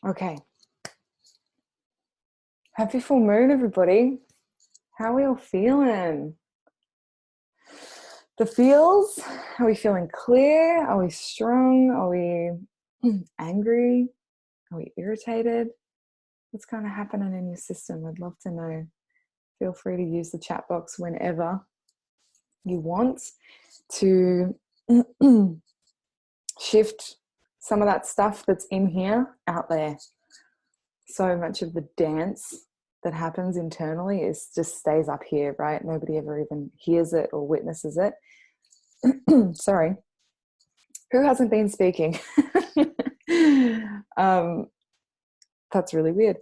Okay. Happy full moon, everybody. How are we all feeling? The feels? Are we feeling clear? Are we strong? Are we angry? Are we irritated? What's kind of happening in your system? I'd love to know. Feel free to use the chat box whenever you want to shift some of that stuff that's in here out there. So much of the dance that happens internally is just stays up here, right? Nobody ever even hears it or witnesses it. Sorry. Who hasn't been speaking? That's really weird.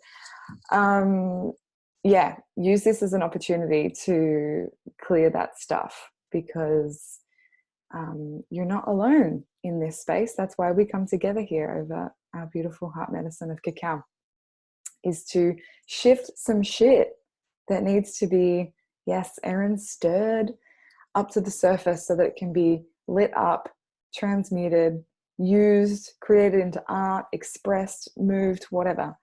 Yeah, use this as an opportunity to clear that stuff, because you're not alone in this space. That's why we come together here over our beautiful heart medicine of cacao, is to shift some shit that needs to be, yes, Erin, stirred up to the surface so that it can be lit up, transmuted, used, created into art, expressed, moved, whatever.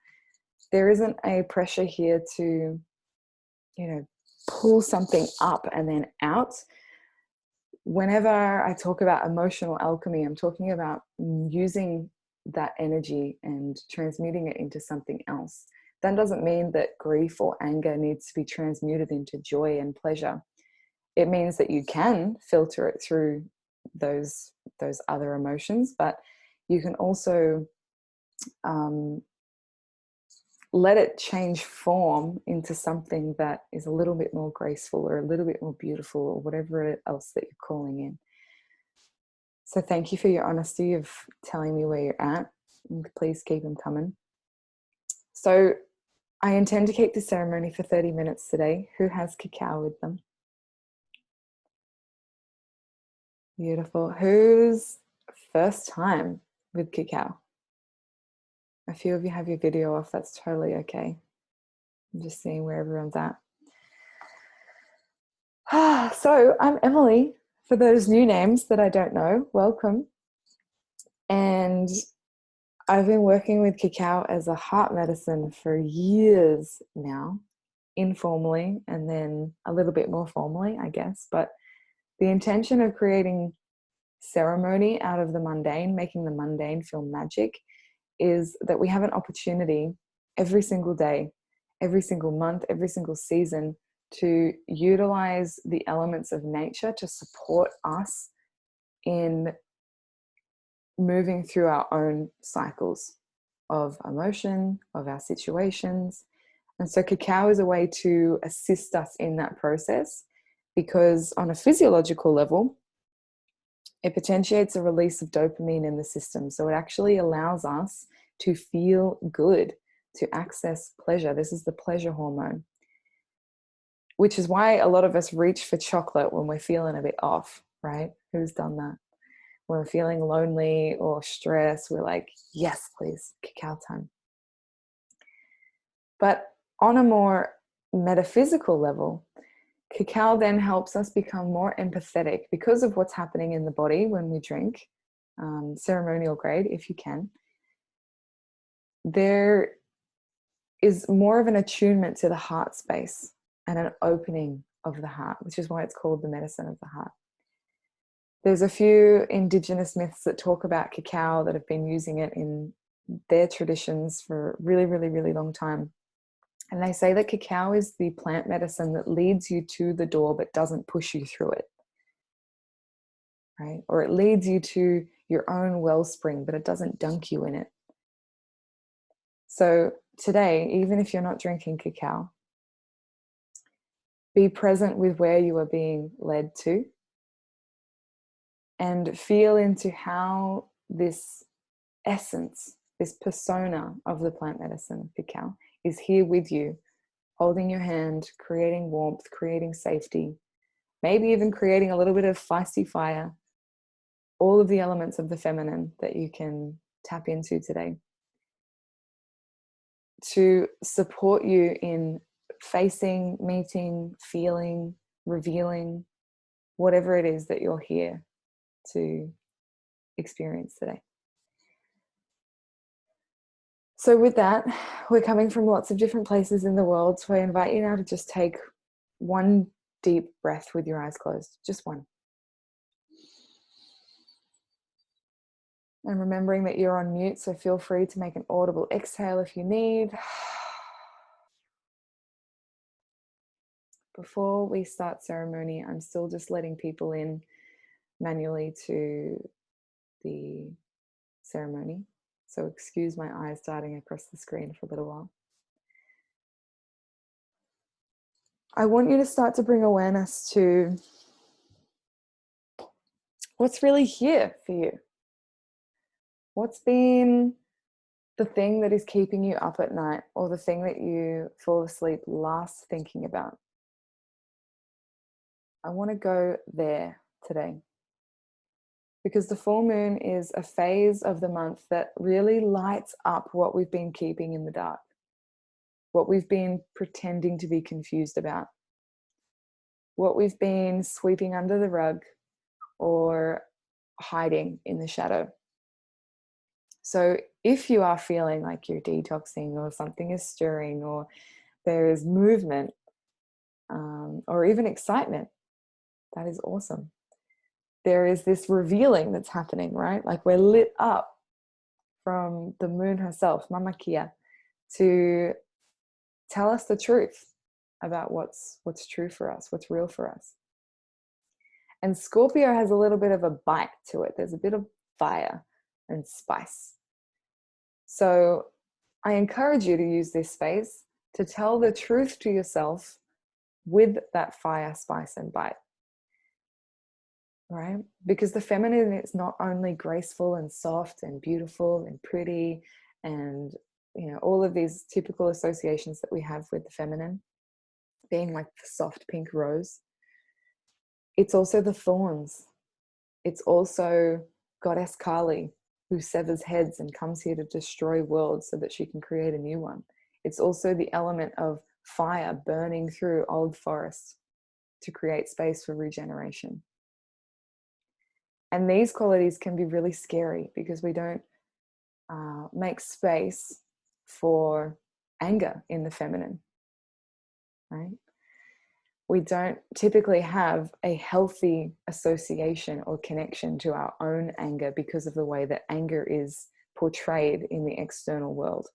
There isn't a pressure here to, pull something up and then out. Whenever I talk about emotional alchemy, I'm talking about using that energy and transmuting it into something else. That doesn't mean that grief or anger needs to be transmuted into joy and pleasure. It means that you can filter it through those other emotions, but you can also let it change form into something that is a little bit more graceful or a little bit more beautiful, or whatever else that you're calling in. So thank you for your honesty of telling me where you're at. And please keep them coming. So I intend to keep this ceremony for 30 minutes today. Who has cacao with them? Beautiful. Who's first time with cacao? A few of you have your video off. That's totally okay. I'm just seeing where everyone's at. So I'm Emily. For those new names that I don't know, welcome. And I've been working with cacao as a heart medicine for years now, informally, and then a little bit more formally, I guess. But the intention of creating ceremony out of the mundane, making the mundane feel magic, is that we have an opportunity every single day, every single month, every single season to utilize the elements of nature to support us in moving through our own cycles of emotion, of our situations. And so cacao is a way to assist us in that process, because on a physiological level, it potentiates a release of dopamine in the system. So it actually allows us to feel good, to access pleasure. This is the pleasure hormone, which is why a lot of us reach for chocolate when we're feeling a bit off, right? Who's done that? When we're feeling lonely or stressed, we're like, yes, please, cacao time. But on a more metaphysical level, cacao then helps us become more empathetic because of what's happening in the body when we drink, ceremonial grade, if you can. There is more of an attunement to the heart space and an opening of the heart, which is why it's called the medicine of the heart. There's a few indigenous myths that talk about cacao that have been using it in their traditions for a really, really, really long time. And they say that cacao is the plant medicine that leads you to the door but doesn't push you through it, right? Or it leads you to your own wellspring, but it doesn't dunk you in it. So today, even if you're not drinking cacao, be present with where you are being led to, and feel into how this essence, this persona of the plant medicine, cacao, is here with you, holding your hand, creating warmth, creating safety, maybe even creating a little bit of feisty fire, all of the elements of the feminine that you can tap into today to support you in facing, meeting, feeling, revealing, whatever it is that you're here to experience today. So with that, we're coming from lots of different places in the world. So I invite you now to just take one deep breath with your eyes closed, just one. And remembering that you're on mute, so feel free to make an audible exhale if you need. Before we start ceremony, I'm still just letting people in manually to the ceremony. So excuse my eyes darting across the screen for a little while. I want you to start to bring awareness to what's really here for you. What's been the thing that is keeping you up at night, or the thing that you fall asleep last thinking about? I want to go there today, because the full moon is a phase of the month that really lights up what we've been keeping in the dark, what we've been pretending to be confused about, what we've been sweeping under the rug or hiding in the shadow. So if you are feeling like you're detoxing, or something is stirring, or there is movement, or even excitement, that is awesome. There is this revealing that's happening, right? Like we're lit up from the moon herself, Mama Kia, to tell us the truth about what's true for us, what's real for us. And Scorpio has a little bit of a bite to it. There's a bit of fire and spice. So I encourage you to use this space to tell the truth to yourself with that fire, spice, and bite. Right? Because the feminine is not only graceful and soft and beautiful and pretty and, you know, all of these typical associations that we have with the feminine, being like the soft pink rose. It's also the thorns. It's also Goddess Kali, who severs heads and comes here to destroy worlds so that she can create a new one. It's also the element of fire burning through old forests to create space for regeneration. And these qualities can be really scary because we don't make space for anger in the feminine, right? We don't typically have a healthy association or connection to our own anger because of the way that anger is portrayed in the external world.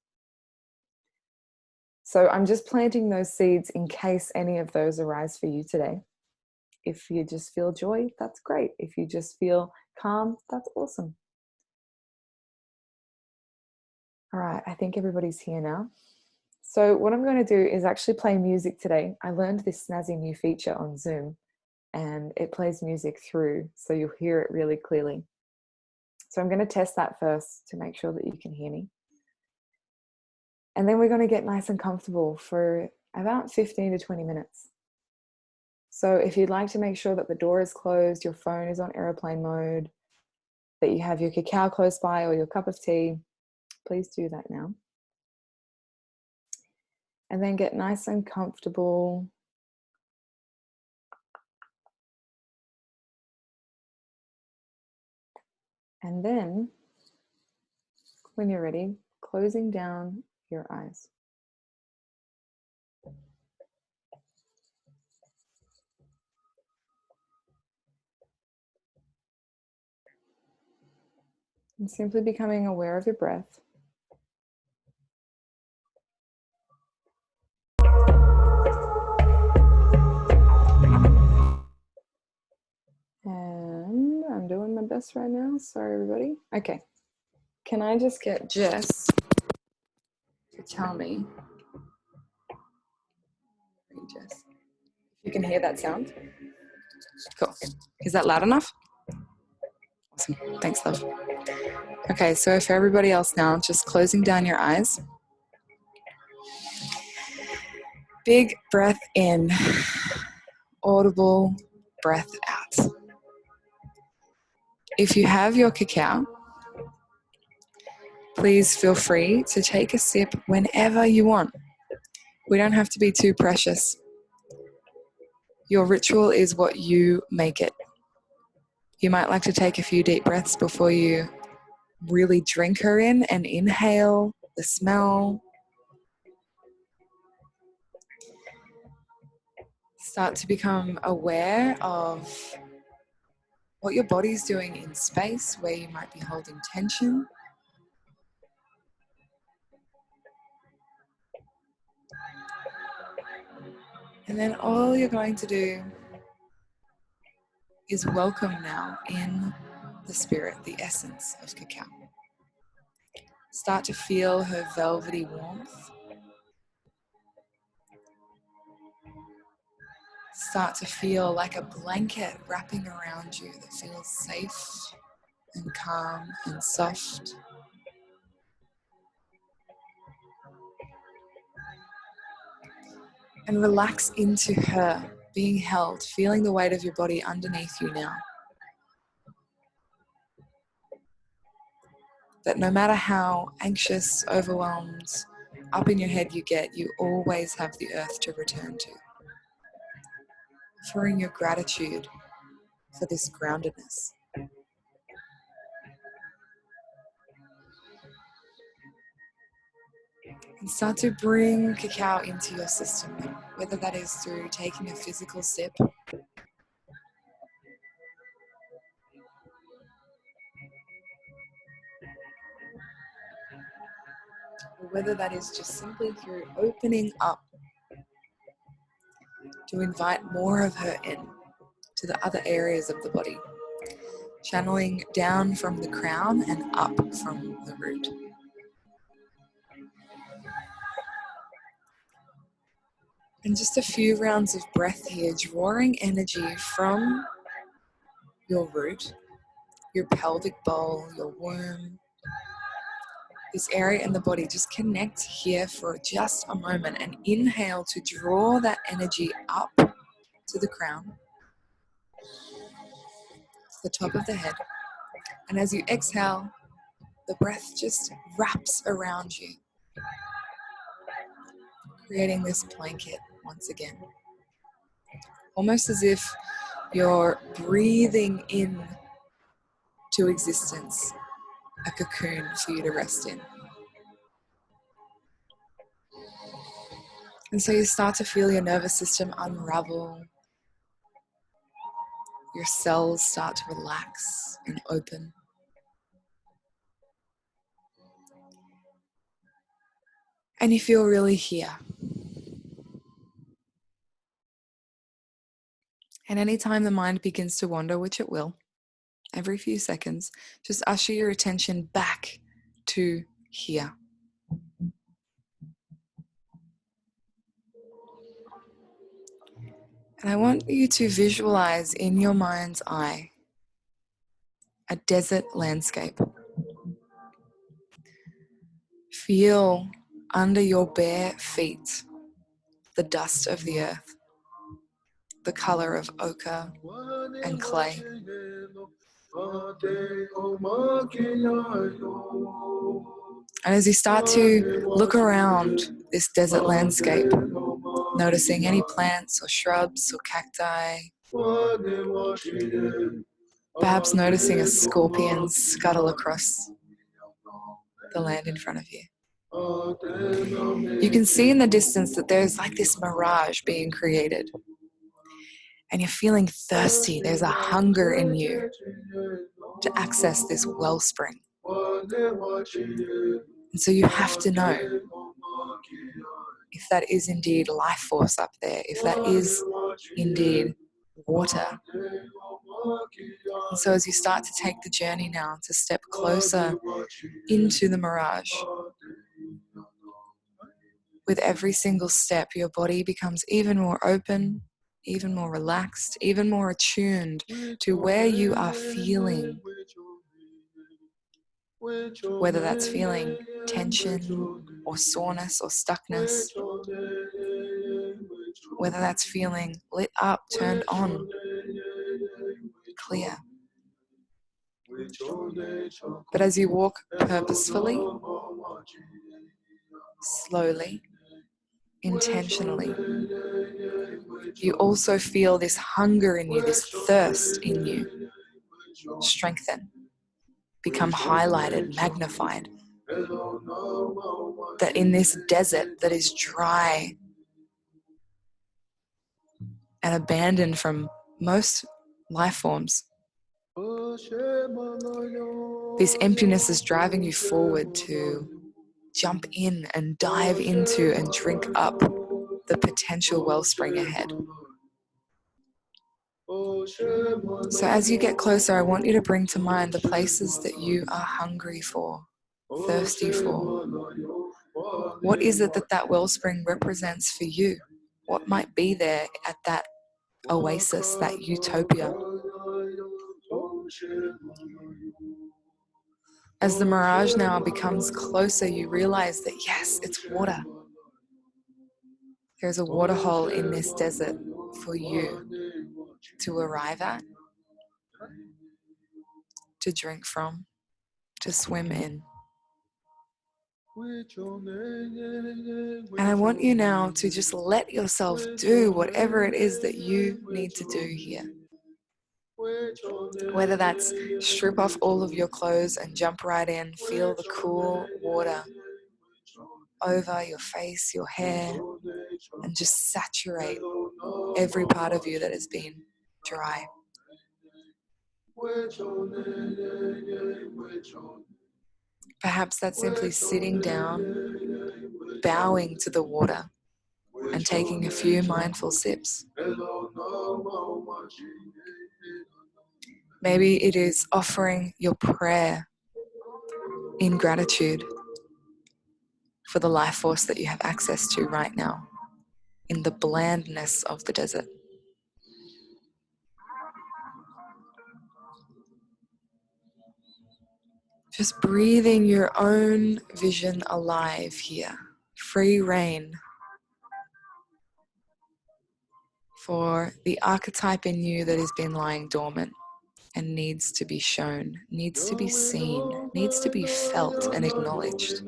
So I'm just planting those seeds in case any of those arise for you today. If you just feel joy, that's great. If you just feel calm, that's awesome. All right, I think everybody's here now. So what I'm going to do is actually play music today. I learned this snazzy new feature on Zoom, and it plays music through, so you'll hear it really clearly. So I'm going to test that first to make sure that you can hear me. And then we're going to get nice and comfortable for about 15 to 20 minutes. So if you'd like to make sure that the door is closed, your phone is on airplane mode, that you have your cacao close by or your cup of tea, please do that now. And then get nice and comfortable. And then, when you're ready, closing down your eyes. And simply becoming aware of your breath. And I'm doing my best right now. Sorry, everybody. Okay. Can I just get Jess to tell me? Jess, if you can hear that sound? Cool. Is that loud enough? Awesome. Thanks, love. Okay, so for everybody else now, just closing down your eyes. Big breath in. Audible breath out. If you have your cacao, please feel free to take a sip whenever you want. We don't have to be too precious. Your ritual is what you make it. You might like to take a few deep breaths before you really drink her in and inhale the smell. Start to become aware of what your body's doing in space, where you might be holding tension. And then all you're going to do is welcome now in the spirit, the essence of Cacao. Start to feel her velvety warmth. Start to feel like a blanket wrapping around you that feels safe and calm and soft. And relax into her, being held, feeling the weight of your body underneath you now. That no matter how anxious, overwhelmed, up in your head you get, you always have the earth to return to. Offering your gratitude for this groundedness. And start to bring Cacao into your system, whether that is through taking a physical sip, or whether that is just simply through opening up to invite more of her in to the other areas of the body, channeling down from the crown and up from the root. And just a few rounds of breath here, drawing energy from your root, your pelvic bowl, your womb, this area in the body. Just connect here for just a moment and inhale to draw that energy up to the crown, to the top of the head. And as you exhale, the breath just wraps around you, creating this blanket once again. Almost as if you're breathing in to existence, a cocoon for you to rest in. And so you start to feel your nervous system unravel. Your cells start to relax and open. And you feel really here. And anytime the mind begins to wander, which it will, every few seconds, just usher your attention back to here. And I want you to visualize in your mind's eye a desert landscape. Feel under your bare feet the dust of the earth, the color of ochre and clay. And as you start to look around this desert landscape, noticing any plants or shrubs or cacti, perhaps noticing a scorpion scuttle across the land in front of you. You can see in the distance that there's like this mirage being created. And you're feeling thirsty. There's a hunger in you to access this wellspring. And so you have to know if that is indeed life force up there, if that is indeed water. And so as you start to take the journey now to step closer into the mirage, with every single step, your body becomes even more open, even more relaxed, even more attuned to where you are feeling. Whether that's feeling tension or soreness or stuckness, whether that's feeling lit up, turned on, clear. But as you walk purposefully, slowly, intentionally, you also feel this hunger in you, this thirst in you strengthen, become highlighted, magnified. that in this desert that is dry and abandoned from most life forms, this emptiness is driving you forward to jump in and dive into and drink up the potential wellspring ahead. So as you get closer, I want you to bring to mind the places that you are hungry for, thirsty for. What is it that that wellspring represents for you? What might be there at that oasis, that utopia? As the mirage now becomes closer, you realize that yes, it's water. There's a waterhole in this desert for you to arrive at, to drink from, to swim in. And I want you now to just let yourself do whatever it is that you need to do here. Whether that's strip off all of your clothes and jump right in, feel the cool water over your face, your hair, and just saturate every part of you that has been dry. Perhaps that's simply sitting down, bowing to the water, and taking a few mindful sips. Maybe it is offering your prayer in gratitude for the life force that you have access to right now in the blandness of the desert. Just breathing your own vision alive here. Free reign for the archetype in you that has been lying dormant and needs to be shown, needs to be seen, needs to be felt and acknowledged.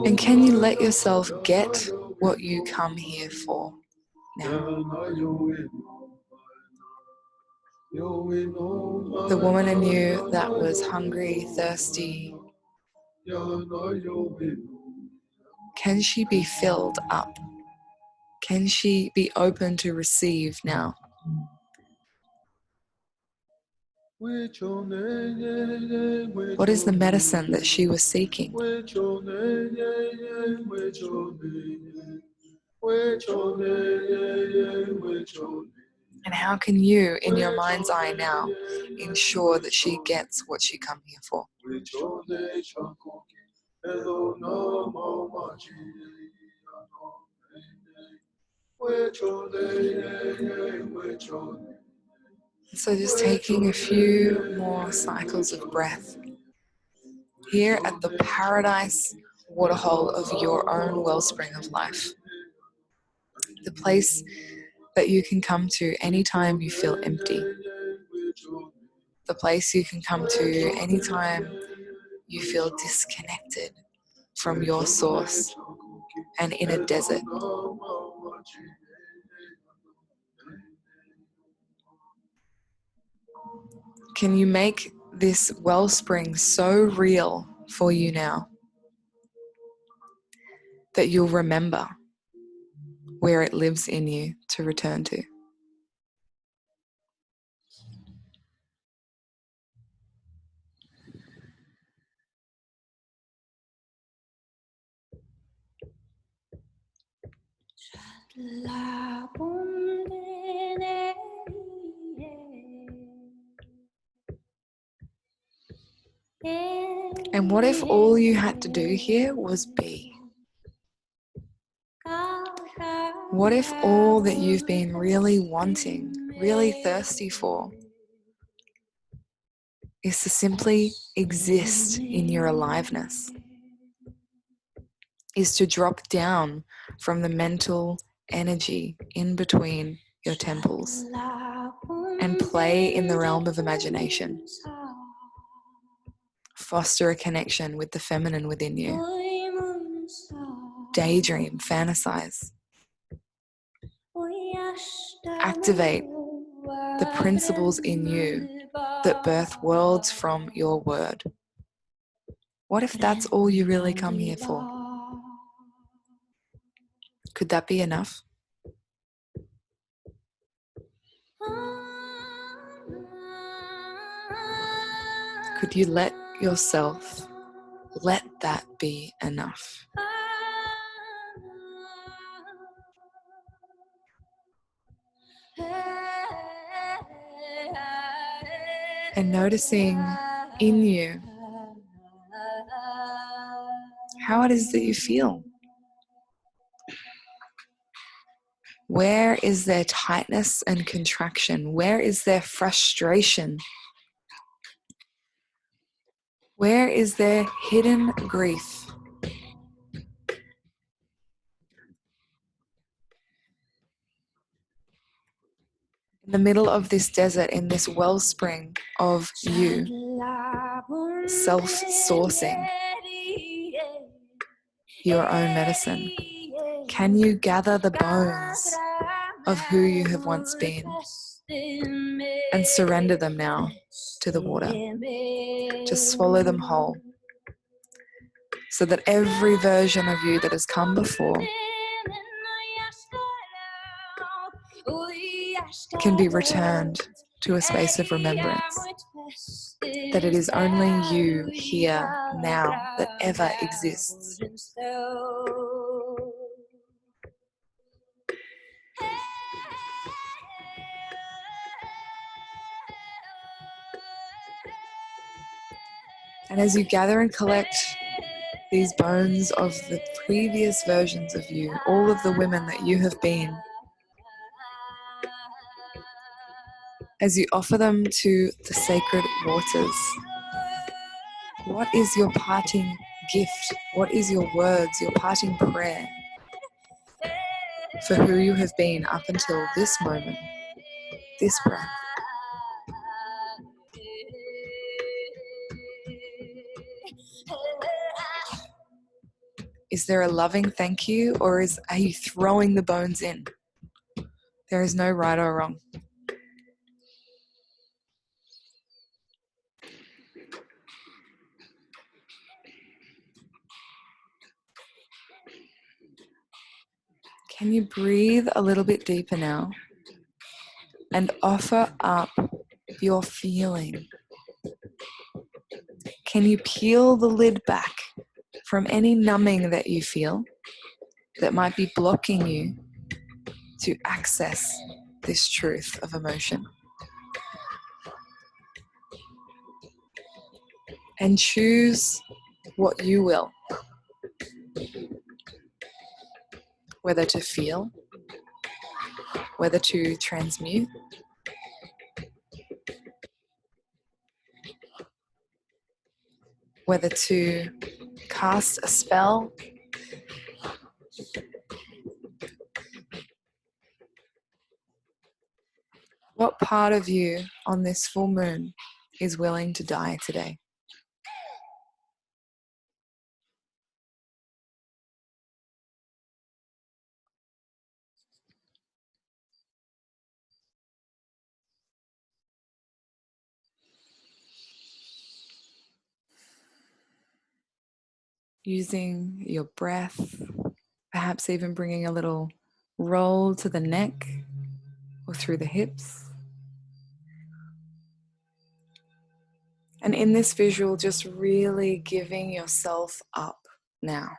And can you let yourself get what you come here for now? The woman in you that was hungry, thirsty, can she be filled up? Can she be open to receive now? What is the medicine that she was seeking? And how can you, in your mind's eye now, ensure that she gets what she come here for? So just taking a few more cycles of breath here at the paradise waterhole of your own wellspring of life. The place that you can come to anytime you feel empty. The place you can come to anytime you feel disconnected from your source and in a desert. Can you make this wellspring so real for you now that you'll remember where it lives in you to return to? And what if all you had to do here was be? What if all that you've been really wanting, really thirsty for, is to simply exist in your aliveness? Is to drop down from the mental energy in between your temples and play in the realm of imagination. Foster a connection with the feminine within you. Daydream, fantasize. activate the principles in you that birth worlds from your word? What if that's all you really come here for? Could that be enough? Could you let yourself let that be enough? And noticing in you how it is that you feel. Where is there tightness and contraction? Where is there frustration? Where is there hidden grief? In the middle of this desert, in this wellspring of you, self-sourcing your own medicine, can you gather the bones of who you have once been and surrender them now to the water? Just swallow them whole, so that every version of you that has come before can be returned to a space of remembrance. That it is only you here now that ever exists. And as you gather and collect these bones of the previous versions of you, all of the women that you have been, as you offer them to the sacred waters, what is your parting gift? What is your words, your parting prayer for who you have been up until this moment, this breath? Is there a loving thank you, or are you throwing the bones in? There is no right or wrong. Can you breathe a little bit deeper now and offer up your feeling? Can you peel the lid back from any numbing that you feel that might be blocking you to access this truth of emotion? And choose what you will, whether to feel, whether to transmute, whether to cast a spell, what part of you on this full moon is willing to die today? Using your breath, perhaps even bringing a little roll to the neck or through the hips. And in this visual, just really giving yourself up now.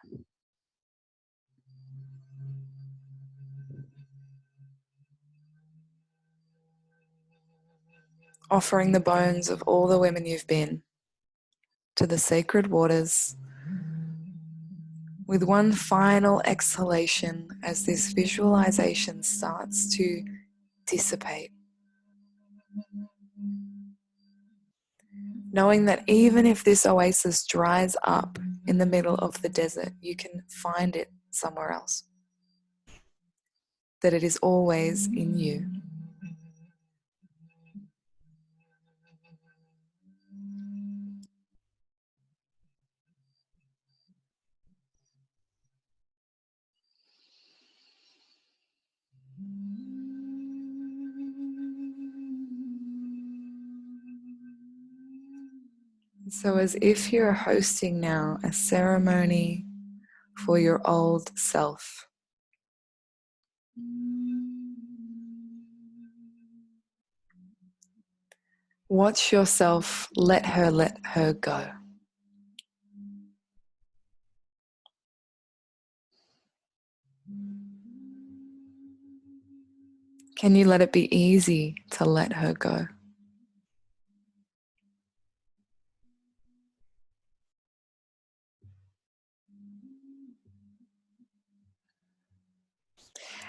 Offering the bones of all the women you've been to the sacred waters with one final exhalation as this visualization starts to dissipate. Knowing that even if this oasis dries up in the middle of the desert, you can find it somewhere else. That it is always in you. So as if you're hosting now a ceremony for your old self. Watch yourself let her go. Can you let it be easy to let her go?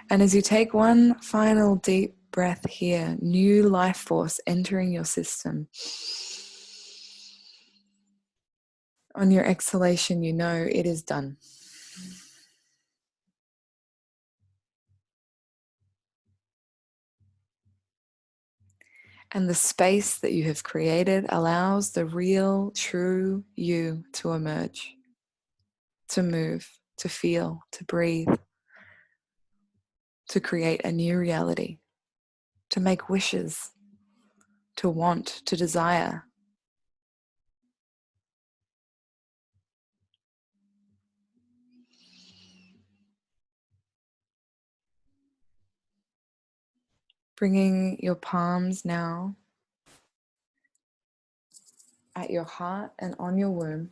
And as you take one final deep breath here, new life force entering your system. On your exhalation, you know it is done. And the space that you have created allows the real, true you to emerge, to move, to feel, to breathe, to create a new reality, to make wishes, to want, to desire. Bringing your palms now at your heart and on your womb.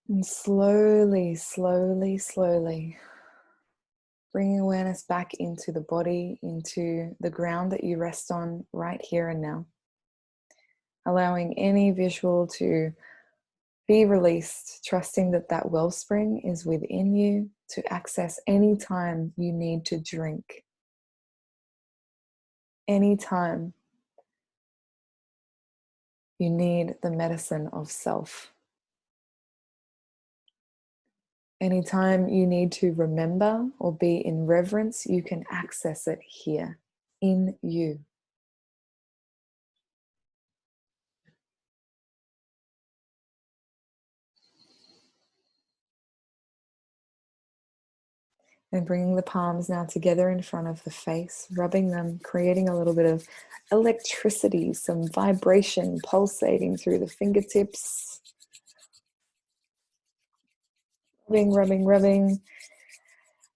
And slowly, slowly, slowly bringing awareness back into the body, into the ground that you rest on right here and now. Allowing any visual to be released, trusting that that wellspring is within you to access any time you need to drink. Anytime you need the medicine of self. Anytime you need to remember or be in reverence, you can access it here in you. And bringing the palms now together in front of the face, rubbing them, creating a little bit of electricity, some vibration pulsating through the fingertips. Rubbing, rubbing, rubbing.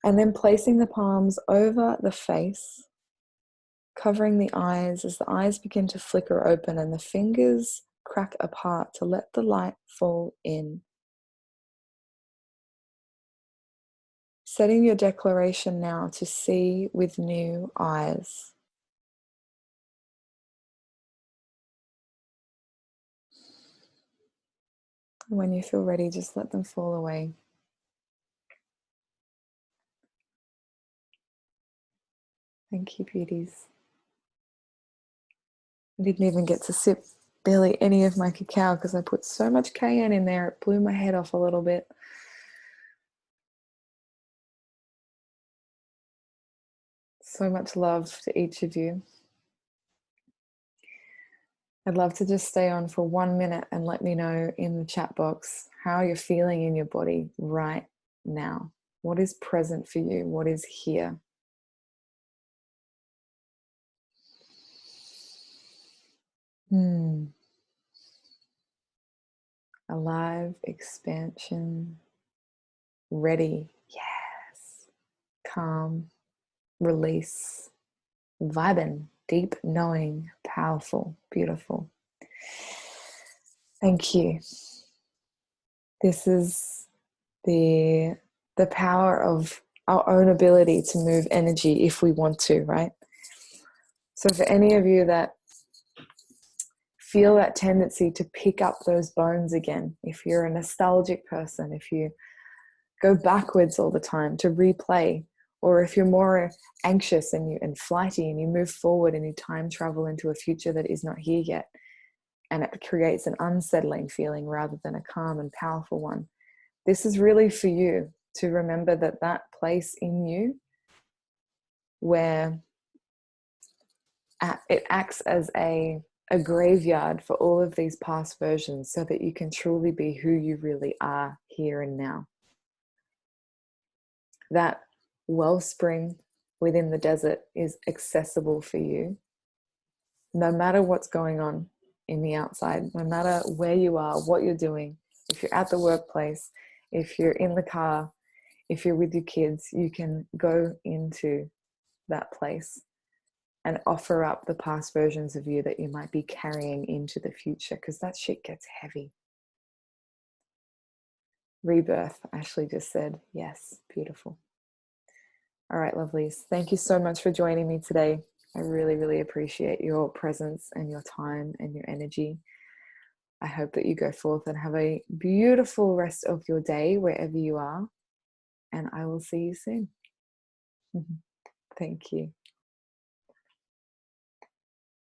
And then placing the palms over the face, covering the eyes as the eyes begin to flicker open and the fingers crack apart to let the light fall in. Setting your declaration now to see with new eyes. When you feel ready, just let them fall away. Thank you, beauties. I didn't even get to sip barely any of my cacao because I put so much cayenne in there, it blew my head off a little bit. So much love to each of you. I'd love to just stay on for 1 minute and let me know in the chat box how you're feeling in your body right now. What is present for you? What is here? Alive, expansion, ready, yes. Calm, release, vibing, deep knowing, powerful, beautiful. Thank you. This is the power of our own ability to move energy if we want to, right? So for any of you that feel that tendency to pick up those bones again, if you're a nostalgic person, if you go backwards all the time to replay, or if you're more anxious and flighty and you move forward and you time travel into a future that is not here yet, and it creates an unsettling feeling rather than a calm and powerful one. This is really for you to remember that that place in you where it acts as a graveyard for all of these past versions so that you can truly be who you really are here and now. That wellspring within the desert is accessible for you, no matter what's going on in the outside, no matter where you are, what you're doing. If you're at the workplace, if you're in the car, if you're with your kids, you can go into that place and offer up the past versions of you that you might be carrying into the future, because that shit gets heavy. Rebirth, Ashley just said. Yes, beautiful. All right, lovelies. Thank you so much for joining me today. I really, really appreciate your presence and your time and your energy. I hope that you go forth and have a beautiful rest of your day wherever you are. And I will see you soon. Thank you.